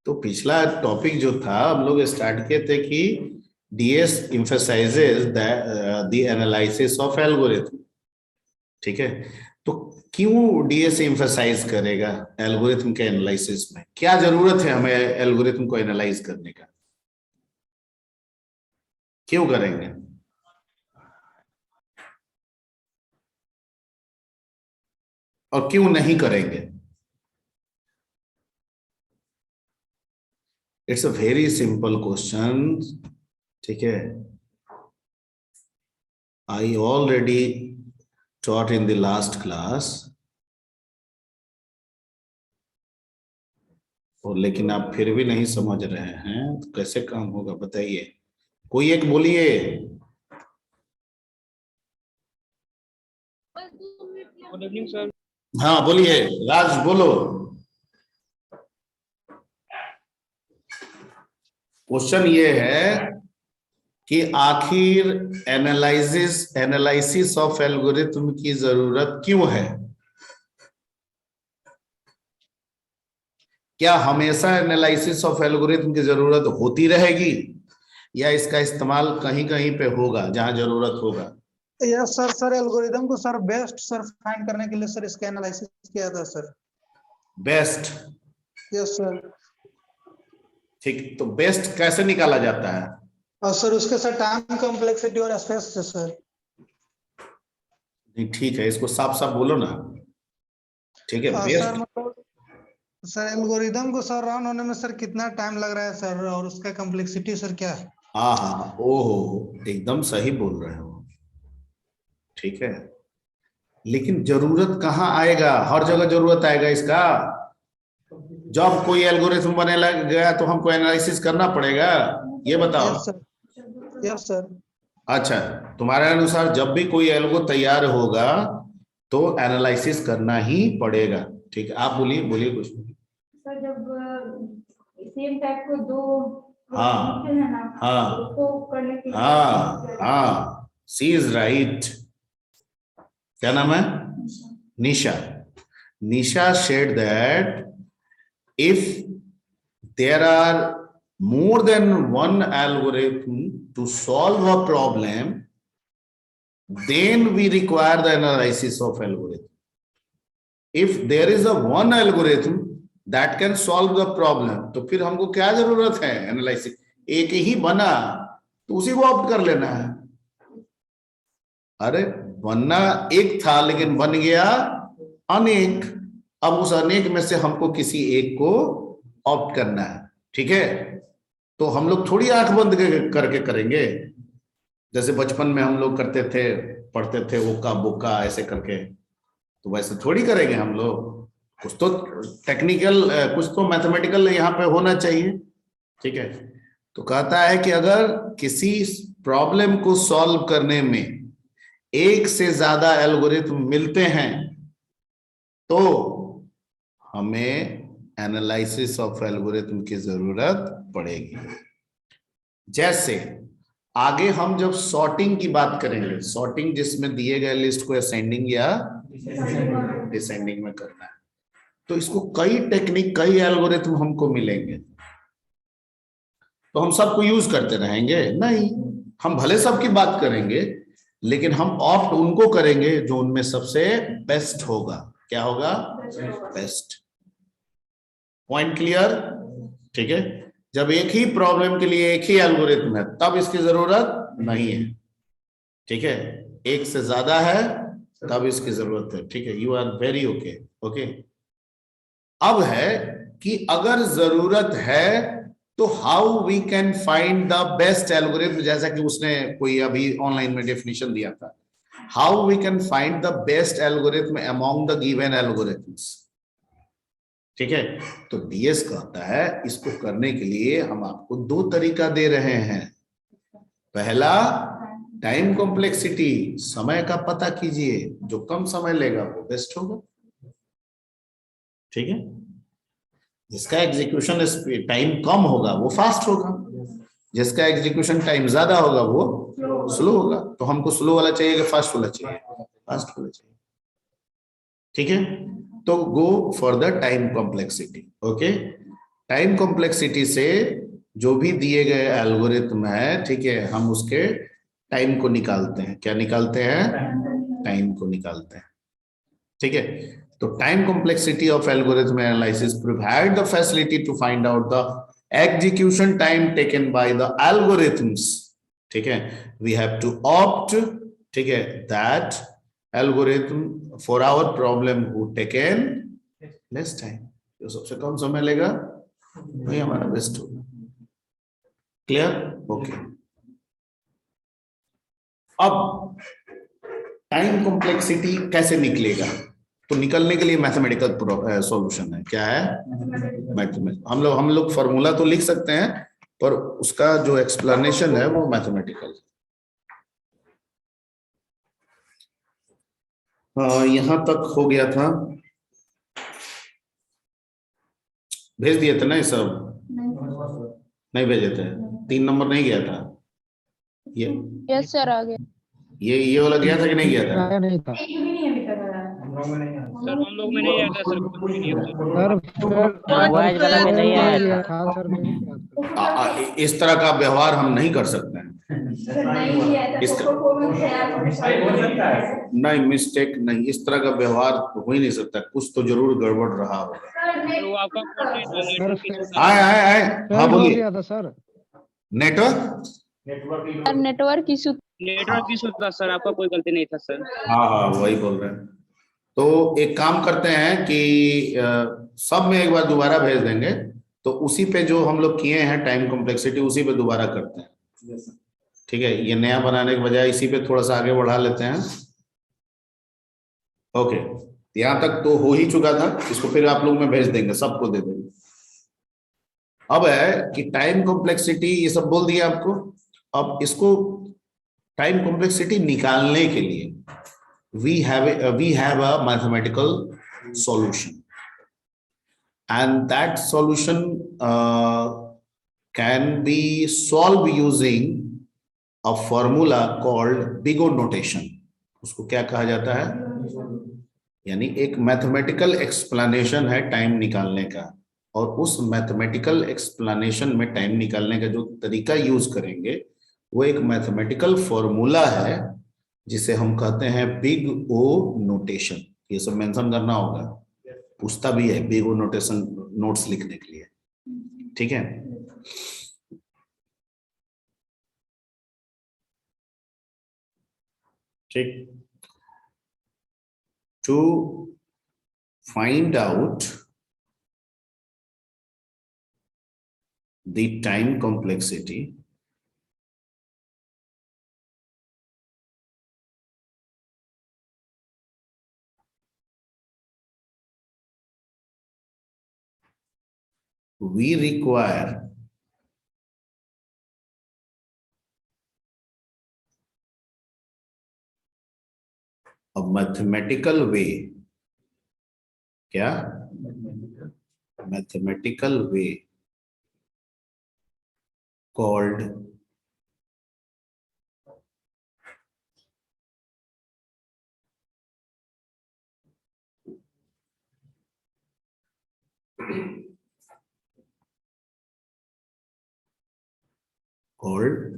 तो पिछला टॉपिक जो था हम लोग स्टार्ट किए थे कि DS emphasizes the analysis of algorithm. ठीक है, तो क्यों डीएस emphasize करेगा एल्गोरिथम के एनालिसिस में? क्या जरूरत है हमें एल्गोरिथम को एनालाइज करने का? क्यों करेंगे? और क्यों नहीं करेंगे? It's a very simple question. ठीक है, I already taught in the last class, और लेकिन आप फिर भी नहीं समझ रहे हैं तो कैसे काम होगा बताइए? कोई एक बोलिए। Good evening sir. हाँ बोलिए, राज बोलो। क्वेश्चन ये है कि आखिर एनालिसिस ऑफ एल्गोरिथम की जरूरत क्यों है? क्या हमेशा एनालिसिस ऑफ एल्गोरिथम की जरूरत होती रहेगी, या इसका इस्तेमाल कहीं कहीं पे होगा जहां जरूरत होगा? Yes sir. सर एल्गोरिदम को सर बेस्ट सर फाइंड करने के लिए सर इसका एनालिसिस किया था सर। बेस्ट? Yes sir. ठीक, तो बेस्ट कैसे निकाला जाता है? और सर उसके सर टाइम कॉम्प्लेक्सिटी और स्पेस से सर। नहीं ठीक है, इसको साफ साफ बोलो ना। ठीक है, सर बेस्ट। मतलब सर एल्गोरिदम को सर रन होने में सर कितना टाइम लग रहा है सर, और उसका कॉम्प्लेक्सिटी सर क्या है? हाँ हाँ, ओहो एकदम सही बोल रहे हो। ठीक है, लेकिन जरूरत कहाँ आएगा? हर जगह जरूरत आएगा इसका। जब कोई एल्गोरिथम बने लग गया तो हमको एनालिसिस करना पड़ेगा, ये बताओ। Yes sir. Yes sir. अच्छा, तुम्हारे अनुसार जब भी कोई एल्गो तैयार होगा तो एनालिसिस करना ही पड़ेगा। ठीक है, आप बोलिए बोलिए कुछ। सर जब सेम टाइप को दो हाँ है ना, हाँ उसको करने के लिए हाँ हाँ, सी इज राइट। क्या नाम है? निशा। निशा said that if there are more than one algorithm to solve a problem, then we require the analysis of algorithm. If there is a one algorithm that can solve the problem, तो फिर हमको क्या जरूरत है analysis? एक ही बना तो उसी को ऑप्ट कर लेना है। अरे बनना एक था लेकिन बन गया अनेक, अब उस अनेक में से हमको किसी एक को ऑप्ट करना है। ठीक है, तो हम लोग थोड़ी आंख बंद करके करेंगे, जैसे बचपन में हम लोग करते थे, पढ़ते थे ओका बोका ऐसे करके, तो वैसे थोड़ी करेंगे हम लोग। कुछ तो टेक्निकल, कुछ तो मैथमेटिकल यहाँ पे होना चाहिए। ठीक है, तो कहता है कि अगर किसी प्रॉब्लम को सॉल्व करने में एक से ज्यादा एल्गोरिथम मिलते हैं तो हमें एनालिसिस ऑफ एल्गोरिथम की जरूरत पड़ेगी। जैसे आगे हम जब सॉर्टिंग की बात करेंगे, सॉर्टिंग जिसमें दिए गए लिस्ट को असेंडिंग या डिसेंडिंग में करना है, तो इसको कई टेक्निक कई एल्गोरिथम हमको मिलेंगे। तो हम सबको यूज करते रहेंगे? नहीं, हम भले सबकी बात करेंगे लेकिन हम ऑप्ट उनको करेंगे जो उनमें सबसे बेस्ट होगा। क्या होगा? बेस्ट। Point clear? ठीक है, जब एक ही प्रॉब्लम के लिए एक ही एल्गोरिथम है तब इसकी जरूरत नहीं है। ठीक है, एक से ज्यादा है तब इसकी जरूरत है। ठीक है, you are very okay. Okay, अब है कि अगर जरूरत है तो how we can find the best algorithm, जैसा कि उसने कोई अभी ऑनलाइन में डेफिनेशन दिया था, how we can find the best algorithm among the given algorithms. ठीक है, तो डीएस कहता है इसको करने के लिए हम आपको दो तरीका दे रहे हैं। पहला, टाइम कॉम्प्लेक्सिटी, समय का पता कीजिए, जो कम समय लेगा वो बेस्ट होगा। ठीक है, जिसका एग्जीक्यूशन टाइम कम होगा वो फास्ट होगा, जिसका एग्जीक्यूशन टाइम ज्यादा होगा वो स्लो होगा। तो हमको स्लो वाला चाहिए कि फास्ट वाला चाहिए? फास्ट वाला चाहिए। ठीक है, तो go for the time complexity. Okay, time complexity से जो भी दिए गए एल्गोरिथम है, ठीक है, हम उसके टाइम को निकालते हैं। क्या निकालते हैं? टाइम को निकालते हैं। ठीक है, तो time complexity of algorithm analysis provide the facility to find out the execution time taken by the algorithms. ठीक है, वी हैव टू ऑप्ट, ठीक है, that algorithm for our problem who taken less time. जो सबसे कम समय लेगा वही हमारा बेस्ट होगा। क्लियर? ओके। अब टाइम कॉम्प्लेक्सिटी कैसे निकलेगा? तो निकलने के लिए मैथमेटिकल सॉल्यूशन है। क्या है? मैथमेटिकल। हम लोग फॉर्मूला तो लिख सकते हैं, पर उसका जो एक्सप्लेनेशन है वो मैथमेटिकल। यहां तक हो गया था। भेज दिए थे ना ये सब? नहीं भेजे थे? 3 नंबर नहीं गया था ये? यस सर, आ गया ये वाला गया था कि नहीं गया था? आया नहीं था एक भी नहीं अभी तक आया। सर। हम लोग में नहीं आया था सर कुछ PDF सर। वॉइस वाला में नहीं आया था। था सर, नहीं आया था। इस तरह का व्यवहार हम नहीं कर सकते हैं। सर नहीं भी आया था इसका- तो परफॉर्मेंस है आप नहीं, मिस्टेक नहीं, इस तरह का व्यवहार हो ही नहीं सकता। कुछ तो जरूर गड़बड़ रहा होगा। सर। वो आपका सर, आए। हाँ हो बोलिए। गया था सर। नेटवर्क? नेटवर्क इशू था सर, आपका कोई गलती नहीं था सर। हाँ, वही बोल रहे हैं। तो एक काम करते हैं कि सब में एक बार दोबारा भेज देंगे, तो उसी पे जो हम लोग किए हैं टाइम कॉम्प्लेक्सिटी, उसी पे दोबारा करते हैं। ठीक है, ये नया बनाने के बजाय इसी पे थोड़ा सा आगे बढ़ा लेते हैं। ओके, यहां तक तो हो ही चुका था। इसको फिर आप लोग में भेज देंगे, सबको दे देंगे। अब है कि टाइम कॉम्प्लेक्सिटी, ये सब बोल दिया आपको। अब इसको टाइम कॉम्प्लेक्सिटी निकालने के लिए we have a mathematical solution, and that solution can be solved using a formula called Bigot notation. उसको क्या कहा जाता है? यानी एक मैथमेटिकल एक्सप्लेनेशन है टाइम निकालने का, और उस मैथमेटिकल एक्सप्लेनेशन में टाइम निकालने का जो तरीका यूज करेंगे वो एक मैथमेटिकल फॉर्मूला है, जिसे हम कहते हैं बिग ओ नोटेशन। ये सब मेंशन करना होगा, पूछता भी है बिग ओ नोटेशन नोट्स लिखने के लिए। ठीक है, ठीक। To find out the time complexity, we require a mathematical way. क्या? mathematical way called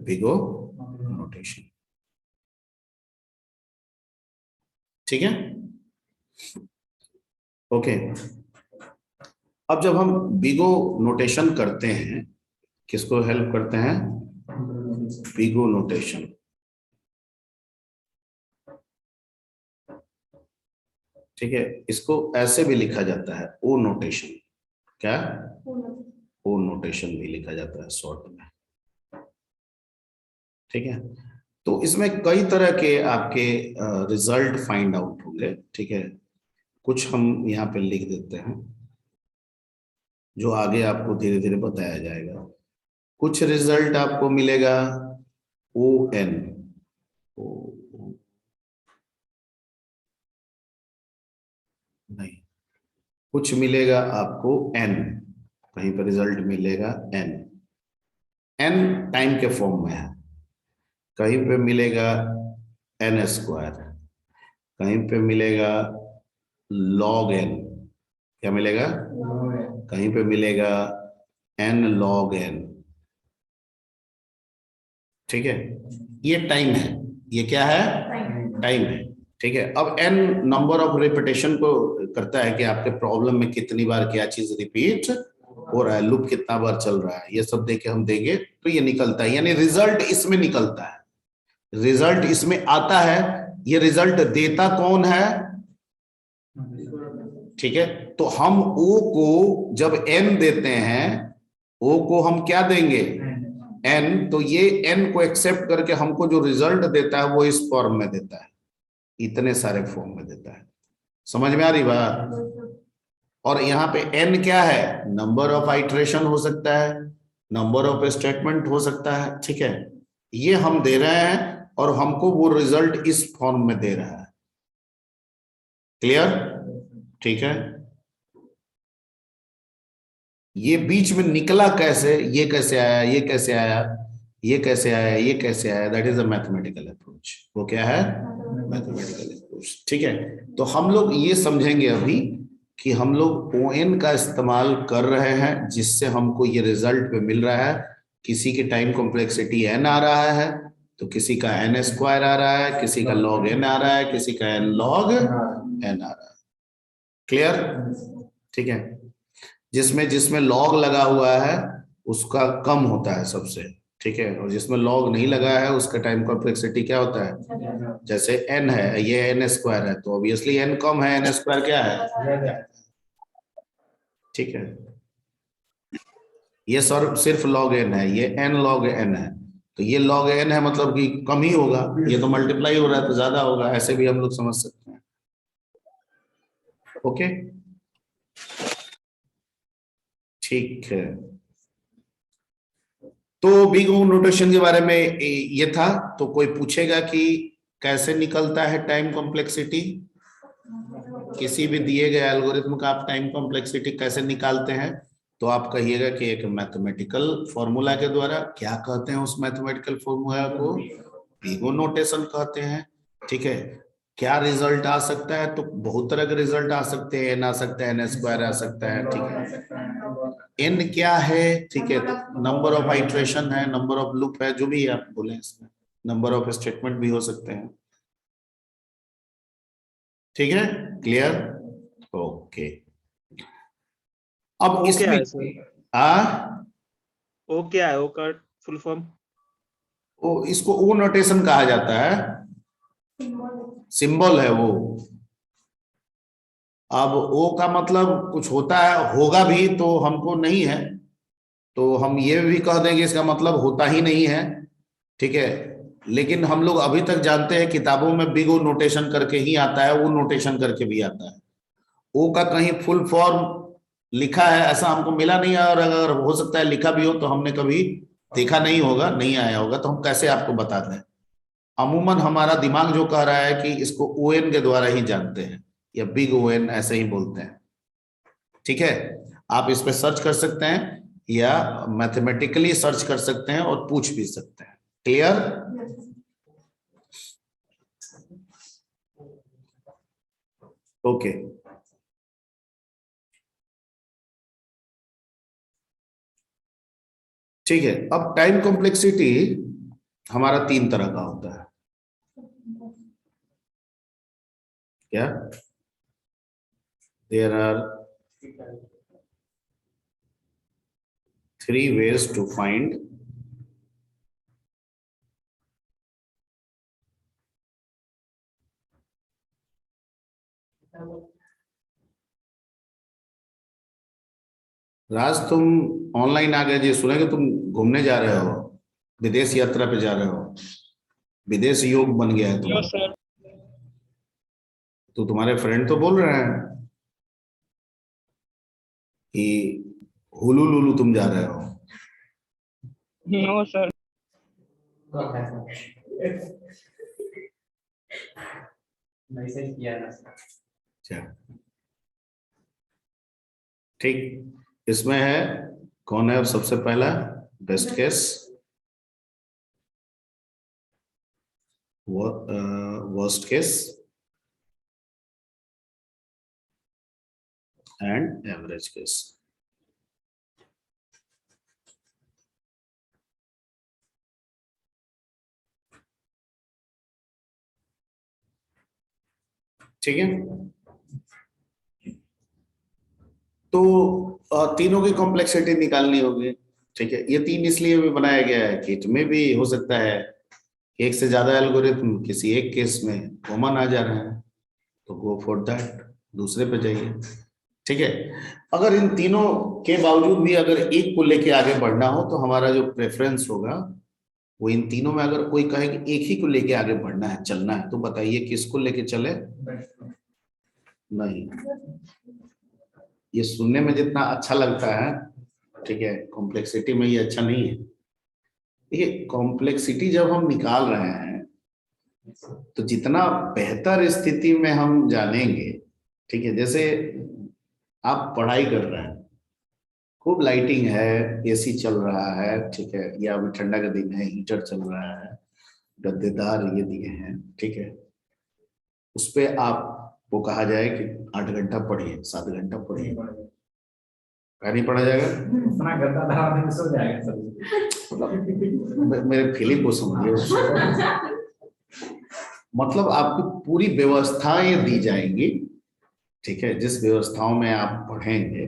Bigot notation। ठीक है, ओके। अब जब हम बिगो नोटेशन करते हैं, किसको हेल्प करते हैं? बिगो नोटेशन। ठीक है, इसको ऐसे भी लिखा जाता है ओ नोटेशन। क्या? ओ नोटेशन भी लिखा जाता है शॉर्ट में। ठीक है, तो इसमें कई तरह के आपके रिजल्ट फाइंड आउट होंगे। ठीक है, कुछ हम यहाँ पे लिख देते हैं जो आगे आपको धीरे धीरे बताया जाएगा। कुछ रिजल्ट आपको मिलेगा ओ एन, नहीं, कुछ मिलेगा आपको एन, कहीं पर रिजल्ट मिलेगा एन, एन टाइम के फॉर्म में है। कहीं पे मिलेगा एन स्क्वायर, कहीं पे मिलेगा लॉग एन। क्या मिलेगा? कहीं पे मिलेगा n log n, ठीक है, ये टाइम है, ये क्या है, टाइम है, ठीक है। अब n नंबर ऑफ रिपीटेशन को करता है कि आपके प्रॉब्लम में कितनी बार क्या चीज रिपीट हो रहा है, लूप कितना बार चल रहा है, ये सब देके हम देंगे तो ये निकलता है, यानी रिजल्ट इसमें निकलता है, रिजल्ट इसमें आता है। ये रिजल्ट देता कौन है, ठीक है। तो हम ओ को जब n देते हैं, ओ को हम क्या देंगे, n, तो ये n को एक्सेप्ट करके हमको जो रिजल्ट देता है वो इस फॉर्म में देता है, इतने सारे फॉर्म में देता है। समझ में आ रही बात। और यहाँ पे n क्या है, नंबर ऑफ आइटरेशन हो सकता है, नंबर ऑफ स्टेटमेंट हो सकता है, ठीक है। ये हम दे रहे हैं और हमको वो रिजल्ट इस फॉर्म में दे रहा है। क्लियर, ठीक है। ये बीच में निकला कैसे, ये कैसे आया, ये कैसे आया, ये कैसे आया, ये कैसे आया, that is a mathematical approach. वो क्या है, मैथमेटिकल अप्रोच, ठीक है। तो हम लोग ये समझेंगे अभी कि हम लोग ON का इस्तेमाल कर रहे हैं, जिससे हमको ये रिजल्ट पे मिल रहा है। किसी की टाइम कॉम्प्लेक्सिटी n आ रहा है, तो किसी का n स्क्वायर आ रहा है, किसी का log n आ रहा है, किसी का n log n आ रहा है। क्लियर, ठीक है। जिसमें जिसमें log लगा हुआ है उसका कम होता है सबसे, ठीक है, और जिसमें log नहीं लगा है उसका टाइम कॉम्प्लेक्सिटी क्या होता है, जैसे n है, ये n स्क्वायर है, तो ऑब्वियसली n कम है, n स्क्वायर क्या है, ठीक है। ये सिर्फ log n है, ये n log n है, तो ये log n है मतलब कि कम ही होगा, ये तो मल्टीप्लाई हो रहा है तो ज्यादा होगा, ऐसे भी हम लोग समझ सकते हैं। ओके, ठीक है। तो बिग O नोटेशन के बारे में ये था। तो कोई पूछेगा कि कैसे निकलता है टाइम कॉम्प्लेक्सिटी, किसी भी दिए गए एल्गोरिथम का आप टाइम कॉम्प्लेक्सिटी कैसे निकालते हैं, तो आप कहिएगा कि एक मैथमेटिकल फॉर्मूला के द्वारा। क्या कहते हैं उस मैथमेटिकल फॉर्मूला को, बिग O नोटेशन कहते हैं, ठीक है। क्या रिजल्ट आ सकता है, तो बहुत तरह के रिजल्ट आ सकते हैं, n आ सकता है, n स्क्वायर आ सकता है, ठीक है। n क्या है, ठीक है, तो नंबर ऑफ आइट्रेशन है, नंबर ऑफ लूप है, जो भी आप बोले इसमें, नंबर ऑफ स्टेटमेंट भी हो सकते हैं, ठीक है। Clear, okay. अब ओ क्या इसमें है सर, आ ओ क्या है, ओ का फुल फॉर्म। वो इसको ओ नोटेशन कहा जाता है, सिंबल है वो। अब ओ का मतलब कुछ होता है, होगा भी तो हमको नहीं है, तो हम ये भी कह देंगे इसका मतलब होता ही नहीं है, ठीक है। लेकिन हम लोग अभी तक जानते हैं किताबों में बिग O नोटेशन करके ही आता है, वो नोटेशन करके भी आता है। ओ का कहीं फुल फॉर्म लिखा है ऐसा हमको मिला नहीं है, और अगर हो सकता है लिखा भी हो तो हमने कभी देखा नहीं होगा, नहीं आया होगा, तो हम कैसे आपको बता दें। अमूमन हमारा दिमाग जो कह रहा है कि इसको ON के द्वारा ही जानते हैं, या बिग ON ऐसे ही बोलते हैं, ठीक है। आप इस पे सर्च कर सकते हैं या मैथमेटिकली सर्च कर सकते हैं और पूछ भी सकते हैं। Clear, okay. ठीक है, अब टाइम कॉम्प्लेक्सिटी हमारा 3 तरह का होता है। क्या, there are 3 ways to find Raj, तुम ऑनलाइन आ गए जी, सुनेंगे तुम घूमने जा रहे हो, विदेश यात्रा पे जा रहे हो, विदेश योग बन गया है नो तुम्हारा। सर, तो तुम्हारे फ्रेंड तो बोल रहे हैं कि हुलू लुलू तुम जा रहे हो। No sir. अच्छा, ठीक, इसमें है, कौन है अब सबसे पहला, best case, worst case and average case. ठीक है। तो तीनों की कॉम्प्लेक्सिटी निकालनी होगी। ठीक है, ये तीन इसलिए भी बनाया गया है कि इसमें भी हो सकता है एक से ज्यादा एल्गोरिथम किसी एक केस में कॉमन आ जा रहे हैं, तो गो फॉर दैट, दूसरे पे जाइए। ठीक है, अगर इन तीनों के बावजूद भी अगर एक को लेके आगे बढ़ना हो तो हमारा जो प्रेफरेंस होगा वो इन तीनों में, अगर कोई कहे कि एक ही को लेके आगे बढ़ना है, चलना है, तो बताइए किसको लेके चले? नहीं, ये सुनने में जितना अच्छा लगता है, ठीक है, कॉम्प्लेक्सिटी में ये अच्छा नहीं है। ये कॉम्प्लेक्सिटी जब हम निकाल रहे हैं तो जितना बेहतर स्थिति में हम जानेंगे, ठीक है, जैसे आप पढ़ाई कर रहे हैं, खूब लाइटिंग है, एसी चल रहा है, ठीक है, या अभी ठंडा का दिन है, हीटर चल रहा है, गद्देदार ये दिए हैं, ठीक है, उस पे आपको कहा जाए कि 8 घंटा पढ़िए, 7 घंटा पढ़िए, क्या नहीं पढ़ा जाएगा? उतना गद्दा धरा आदमी सो जाएगा सब। मतलब मेरे फीलिंग को समझिए। मतलब आपकी पूरी व्यवस्थाएं दी जाएंगी, ठीक है, जिस व्यवस्थाओं में आप पढ़ेंगे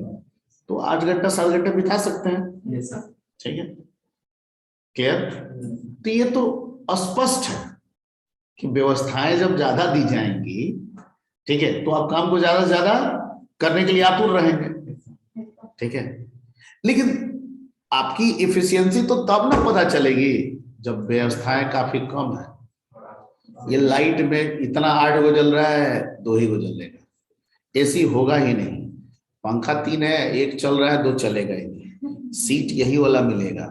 तो 8 घंटा 7 घंटा बिता सकते हैं। Yes sir. ठीक है, क्लियर? तो ये तो स्पष्ट है कि व्यवस्थाएं जब ज्यादा दी जाएंगी, ठीक है, तो आप काम को ज्यादा से ज्यादा करने के लिए आतुर रहेंगे। ठीक है, लेकिन आपकी इफिशियंसी तो तब ना पता चलेगी जब व्यवस्थाएं काफी कम है। ये लाइट में इतना 8 गो जल रहा है, 2 ही गो जलेगा, एसी होगा ही नहीं, पंखा 3 है, एक चल रहा है, 2 चलेगा ही नहीं, सीट यही वाला मिलेगा,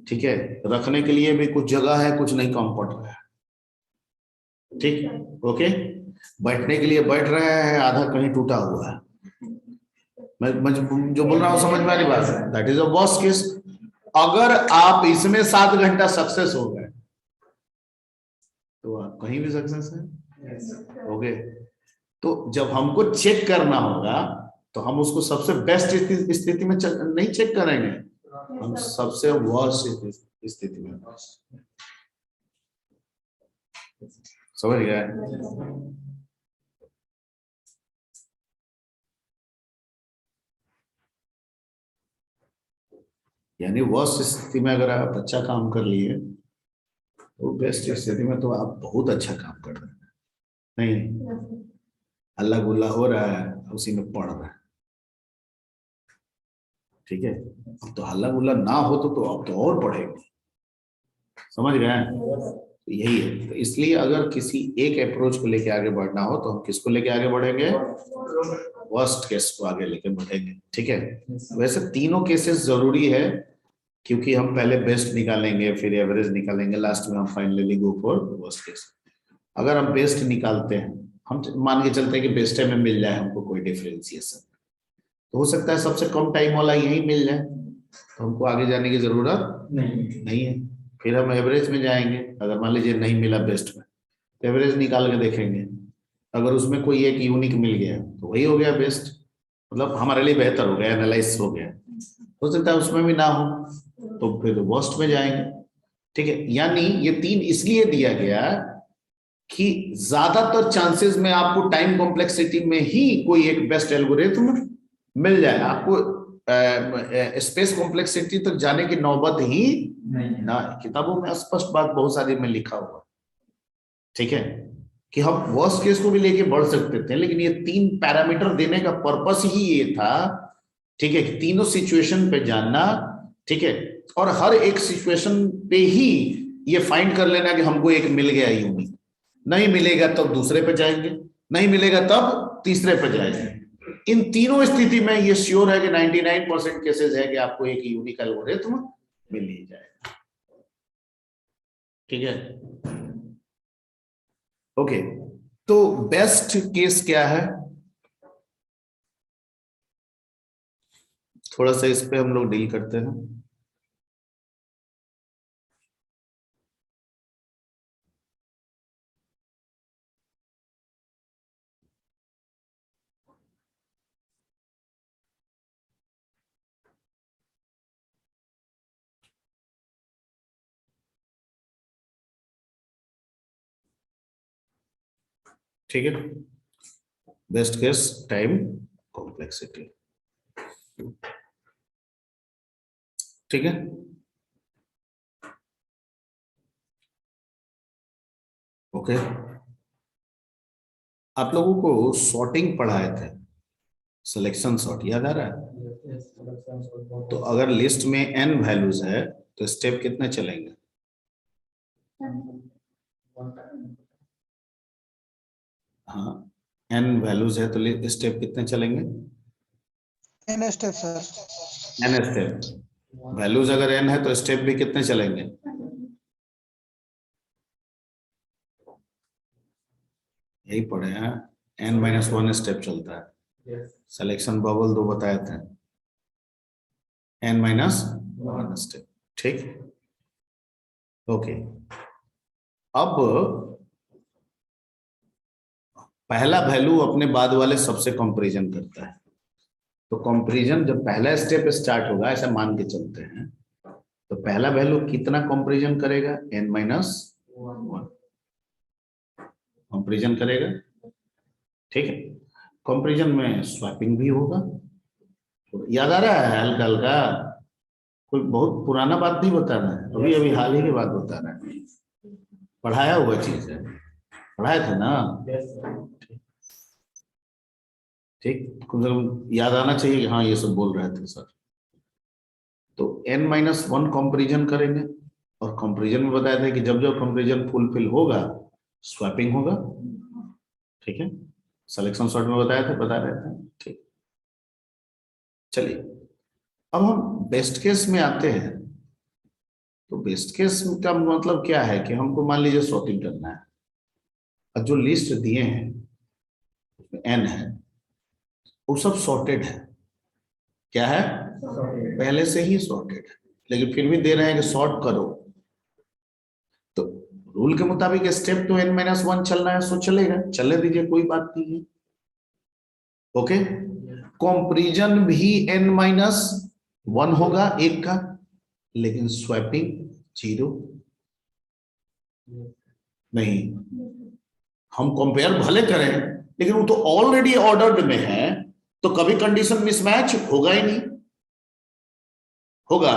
ठीक है, रखने के लिए भी कुछ जगह है, कुछ नहीं, कम पड़ रहा है। ठीक, ओके, बैठने के लिए बैठ रहे हैं, आधा कहीं टूटा हुआ है। मैं जो बोल रहा हूँ समझ में आ रही बात? That is a worst case. अगर आप इसमें 7 घंटा सक्सेस हो गए तो आप कहीं भी सक्सेस है, ओके। तो जब हमको चेक करना होगा तो हम उसको सबसे बेस्ट स्थिति में नहीं चेक करेंगे, हम सबसे वर्स्ट स्थिति में। समझ गए? यानी वर्स्ट स्थिति में अगर आप अच्छा काम कर लिए तो बेस्ट स्थिति में तो आप बहुत अच्छा काम कर रहे हैं। नहीं, अल्लाह गुल्ला हो रहा है, उसी में पड़ रहा है। ठीक है, अब तो हल्ला गुल्ला ना हो तो अब तो और पढ़ेंगे। समझ गए? तो यही है, तो इसलिए अगर किसी एक अप्रोच को लेके आगे बढ़ना हो तो हम किसको लेके आगे बढ़ेंगे? वर्स्ट केस को आगे लेके बढ़ेंगे। ठीक है, वैसे तीनों केसेस जरूरी है क्योंकि हम पहले बेस्ट निकालेंगे, फिर एवरेज निकालेंगे, लास्ट में हम finally go for worst case. अगर हम बेस्ट निकालते हैं, हम मान के चलते हैं कि बेस्ट में मिल जाए हमको कोई डिफरेंशिएशन, तो हो सकता है सबसे कम टाइम वाला यही मिल जाए, तो हमको आगे जाने की जरूरत नहीं है। फिर हम एवरेज में जाएंगे, अगर मान लीजिए नहीं मिला बेस्ट में तो एवरेज निकाल के देखेंगे, अगर उसमें कोई एक यूनिक मिल गया तो वही हो गया बेस्ट, मतलब हमारे लिए बेहतर हो गया, एनालाइज हो गया। हो सकता है उसमें भी ना हो तो फिर वर्स्ट में जाएंगे। ठीक है, यानी ये 3 इसलिए दिया गया कि ज्यादातर चांसेस में आपको टाइम कॉम्प्लेक्सिटी में ही कोई एक बेस्ट एल्गोरिथम मिल जाए, आपको स्पेस कॉम्प्लेक्सिटी तक जाने की नौबत ही ना। किताबों में स्पष्ट बात बहुत सारी में लिखा हुआ, ठीक है, कि हम वर्स्ट केस को भी लेके बढ़ सकते थे, लेकिन ये 3 पैरामीटर देने का पर्पस ही ये था, ठीक है, कि तीनों सिचुएशन पे जानना, ठीक है, और हर एक सिचुएशन पे ही ये फाइंड कर लेना कि हमको एक मिल गया यूनिक, नहीं मिलेगा तब दूसरे पे जाएंगे, नहीं मिलेगा तब तीसरे पे जाएंगे। इन तीनों स्थिति में ये श्योर है कि 99% केसेस है कि आपको एक यूनिक एल्गोरिथम मिल ही जाएगा। ठीक है, ओके, तो बेस्ट केस क्या है, थोड़ा सा इस पे हम लोग डील करते हैं। ठीक है, बेस्ट केस टाइम कॉम्प्लेक्सिटी। ठीक है, ओके। आप लोगों को सॉर्टिंग पढ़ाए थे, सिलेक्शन सॉर्ट याद आ रहा है? तो अगर लिस्ट में n वैल्यूज है तो स्टेप कितने चलेंगे? हाँ, n वैल्यूज है तो स्टेप कितने चलेंगे? N step sir. n step. Values अगर n है तो स्टेप भी कितने चलेंगे? यही पढ़े हैं, n-1 स्टेप चलता है। सिलेक्शन बबल 2 बताए थे, n-1 स्टेप। ठीक, ओके। अब पहला वैल्यू अपने बाद वाले सबसे कंपैरिजन करता है। तो कंपैरिजन जब पहला स्टेप स्टार्ट होगा, ऐसा मान के चलते हैं, तो पहला वैल्यू कितना कंपैरिजन करेगा? n-1 कंपैरिजन करेगा। ठीक है, कंपैरिजन में स्वैपिंग भी होगा। तो याद आ रहा है हल्का हल्का? कोई बहुत पुराना बात नहीं बता रहा है, अभी अभी हाल ही की बात बता रहा है, पढ़ाया हुआ चीज है, पढ़ाए थे ना? ठीक, कम से कम याद आना चाहिए कि हाँ ये सब बोल रहे थे सर। तो n-1 कंपैरिजन करेंगे, और कंपैरिजन में बताया था कि जब जब कंपैरिजन फुलफिल होगा स्वैपिंग होगा। ठीक है, सिलेक्शन सॉर्ट में बताया था, बता रहे थे। ठीक, चलिए अब हम बेस्ट केस में आते हैं। तो बेस्ट केस का मतलब क्या है कि हमको मान लीजिए सॉर्टिंग करना है, और जो लिस्ट दिए हैं उसमें n है, वो सब सॉर्टेड है। क्या है? पहले से ही सॉर्टेड है, लेकिन फिर भी दे रहे हैं कि सॉर्ट करो। तो रूल के मुताबिक स्टेप तो n-1 चलना है, सो चलेगा, चलने दीजिए, कोई बात नहीं है। ओके, कंपैरिजन भी n-1 होगा एक का, लेकिन स्वैपिंग 0 नहीं। हम कंपेयर भले करें, लेकिन वो तो ऑलरेडी ऑर्डर्ड में है, तो कभी कंडीशन मिसमैच होगा ही नहीं। होगा?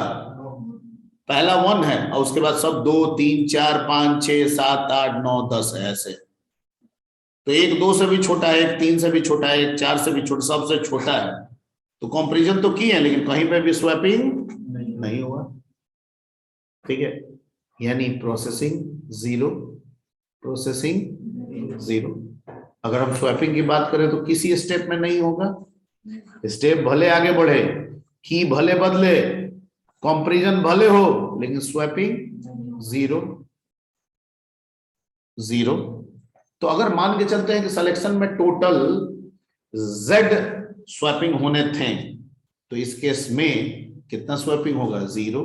पहला 1 है और उसके बाद सब 2 3 4 5 6 7 8 9 10 है ऐसे। तो 1 2 से भी छोटा है, 1 3 से भी छोटा है, 1 4 से भी छोटा, सबसे छोटा है। तो कंपैरिजन तो की है, लेकिन कहीं पे भी स्वैपिंग नहीं हुआ। ठीक है, यानी प्रोसेसिंग 0, प्रोसेसिंग 0। अगर हम स्वैपिंग की बात करें तो किसी स्टेप में नहीं होगा। स्टेप भले आगे बढ़े, की भले बदले, कंपैरिजन भले हो, लेकिन स्वैपिंग 0 0। तो अगर मान के चलते हैं कि सिलेक्शन में टोटल Z स्वैपिंग होने थे, तो इस केस में कितना स्वैपिंग होगा? 0।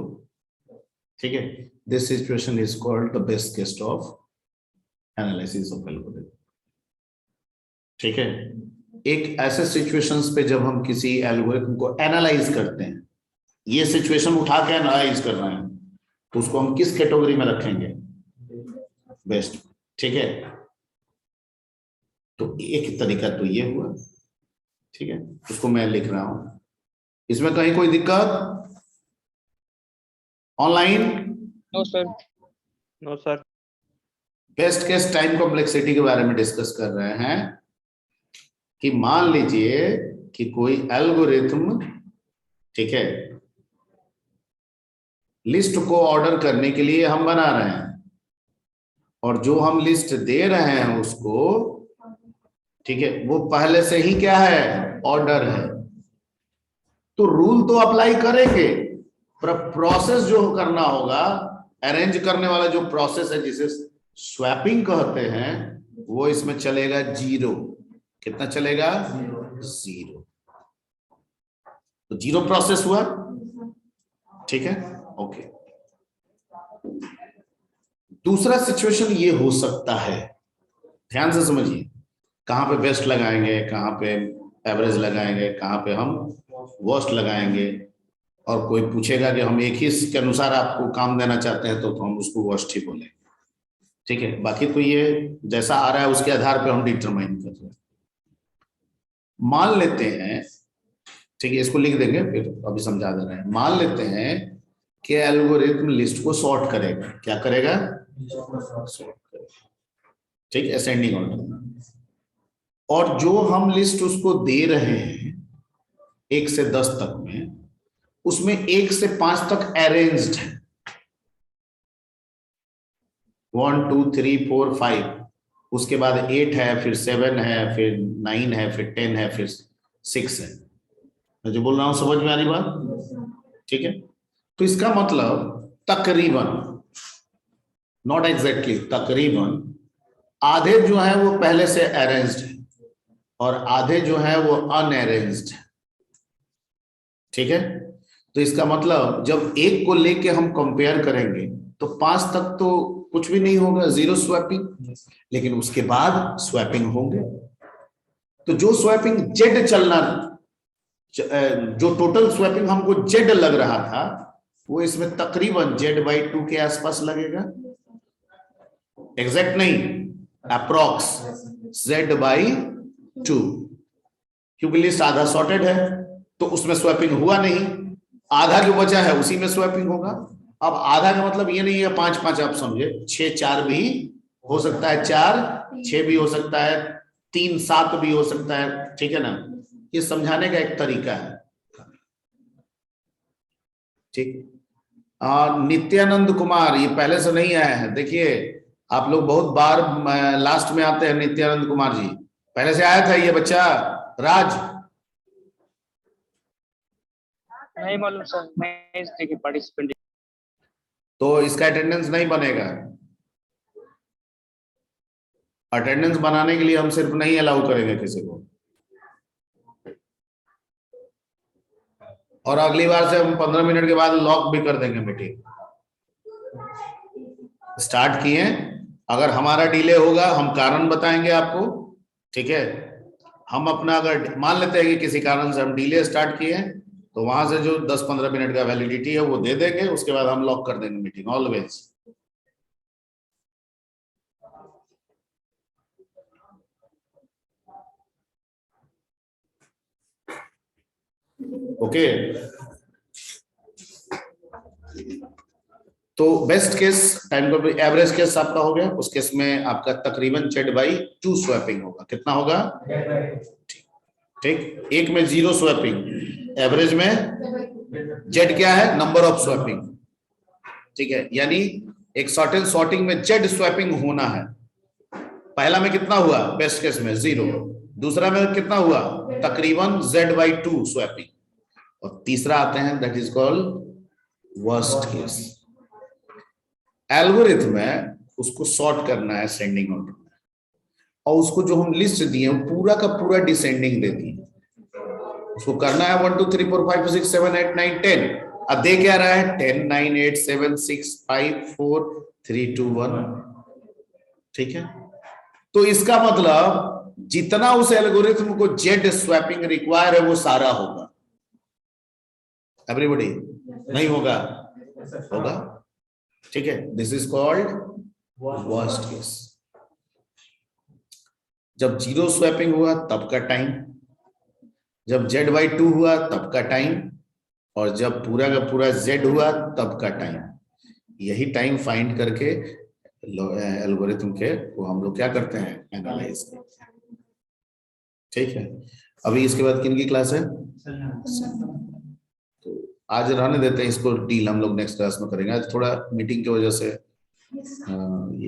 ठीक है, this situation is called the best case of analysis of algorithm. ठीक है, एक ऐसे सिचुएशंस पे जब हम किसी एल्गोरिथम को एनालाइज करते हैं, ये सिचुएशन उठा के एनालाइज कर रहे हैं, तो उसको हम किस कैटेगरी में रखेंगे? बेस्ट। ठीक है, तो एक तरीका तो ये हुआ। ठीक है, उसको मैं लिख रहा हूं, इसमें कहीं कोई दिक्कत? Online? No sir. No sir. Best case time complexity के बारे में डिस्कस कर रहे हैं कि मान लीजिए कि कोई एल्गोरिथम, ठीक है, लिस्ट को ऑर्डर करने के लिए हम बना रहे हैं, और जो हम लिस्ट दे रहे हैं उसको, ठीक है, वो पहले से ही क्या है? ऑर्डर है। तो रूल तो अप्लाई करेंगे, पर प्रोसेस जो करना होगा, अरेंज करने वाला जो प्रोसेस है जिसे स्वैपिंग कहते हैं, वो इसमें चलेगा 0। कितना चलेगा? 0। तो 0 प्रोसेस हुआ। ठीक है, ओके। दूसरा सिचुएशन ये हो सकता है, ध्यान से समझिए, कहां पे बेस्ट लगाएंगे, कहां पे एवरेज लगाएंगे, कहां पे हम वर्स्ट लगाएंगे। और कोई पूछेगा कि हम एक ही के अनुसार आपको काम देना चाहते हैं, तो हम उसको वर्स्ट ही बोलेंगे। ठीक है, बाकी तो ये जैसा आ रहा है उसके आधार पे हम डिटरमाइन कर रहे हैं। मान लेते हैं, ठीक है, इसको लिख देंगे फिर अभी समझा दे रहे हैं। मान लेते हैं कि एल्गोरिथम लिस्ट को सॉर्ट करेगा। क्या करेगा? सॉर्ट करेगा, ठीक, असेंडिंग ऑर्डर में। और जो हम लिस्ट उसको दे रहे हैं 1 से 10 तक में, उसमें 1 से 5 तक अरेंज्ड है। 1 2 3 4 5, उसके बाद 8 है, फिर 7 है, फिर 9 है, फिर 10 है, फिर 6 है। मैं जो बोल रहा हूं समझ में आ रही बात? ठीक है। तो इसका मतलब तकरीबन, नॉट एग्जैक्टली, तकरीबन आधे जो है वो पहले से अरेंज्ड है और आधे जो है वो अनअरेंज्ड है। ठीक है। तो इसका मतलब जब 1 को लेके हम कंपेयर करेंगे तो 5 तक तो कुछ भी नहीं होगा, जीरो स्वैपिंग, लेकिन उसके बाद स्वैपिंग होंगे। तो जो स्वैपिंग जेड चलना, जो टोटल स्वैपिंग हमको जेड लग रहा था, वो इसमें तकरीबन Z/2 के आसपास लगेगा। एग्जैक्ट नहीं, अप्रॉक्स Z/2, क्योंकि लिस्ट आधा सॉर्टेड है तो उसमें स्वैपिंग हुआ नहीं, आधा जो बचा है उसी में स्वैपिंग होगा। अब आधा का मतलब ये नहीं है 5-5, आप समझे, 6-4 भी हो सकता है, 4-6 भी हो सकता है, 3-7 भी हो सकता है। ठीक है ना, ये समझाने का एक तरीका है। ठीक। नित्यानंद कुमार, ये पहले से नहीं आया है। देखिए आप लोग बहुत बार लास्ट में आते हैं। नित्यानंद कुमार जी पहले से आया था ये बच्चा। राज नहीं मालूम सर, मैं इसके पार्टिसिपेंट। तो इसका अटेंडेंस नहीं बनेगा। अटेंडेंस बनाने के लिए हम सिर्फ नहीं अलाउ करेंगे किसी को, और अगली बार से हम 15 मिनट के बाद लॉक भी कर देंगे मीटिंग। स्टार्ट किए, अगर हमारा डिले होगा हम कारण बताएंगे आपको। ठीक है। हम अपना अगर मान लेते हैं कि किसी कारण से हम डिले स्टार्ट किए हैं, तो वहां से जो 10-15 मिनट का वैलिडिटी है वो दे देंगे, उसके बाद हम लॉक कर देंगे मीटिंग ऑलवेज। ओके। तो बेस्ट केस टाइम को एवरेज केस आपका हो गया। उस केस में आपका तकरीबन Z/2 स्वैपिंग होगा। कितना होगा? ठीक। एक में 0 स्वैपिंग, एवरेज में Z क्या है? Number of swapping. ठीक है, यानी एक सर्टेन सॉर्टिंग में Z स्वैपिंग होना है। पहला में कितना हुआ? बेस्ट केस में 0। दूसरा में कितना हुआ? तकरीबन Z/2 स्वैपिंग। और तीसरा आते हैं, that is called worst case. Algorithm में उसको सॉर्ट करना है असेंडिंग ऑर्डर में, और उसको जो हम लिस्ट दिए पूरा का पूरा डिसेंडिंग दे दिए। उसको करना है 1 2 3 4 5 6 7 8 9 10। अब दे क्या रहा है? 10 9 8 7 6 5 4 3 2 1। ठीक है। तो इसका मतलब जितना उस एल्गोरिथम को जेड स्वैपिंग रिक्वायर है वो सारा होगा। एवरीबॉडी? नहीं होगा? होगा। ठीक है। This is called worst case. जब 0 स्वैपिंग हुआ तब का टाइम, जब Z/2 हुआ तब का टाइम, और जब पूरा का पूरा Z हुआ तब का टाइम। यही टाइम फाइंड करके एल्गोरिथम के वो हम लोग क्या करते हैं? एनालाइज करते हैं। ठीक है। अभी इसके बाद किन की क्लास है? तो आज रहने देते हैं इसको, डील हम लोग नेक्स्ट क्लास में करेंगे। आज थोड़ा मीटिंग की वजह से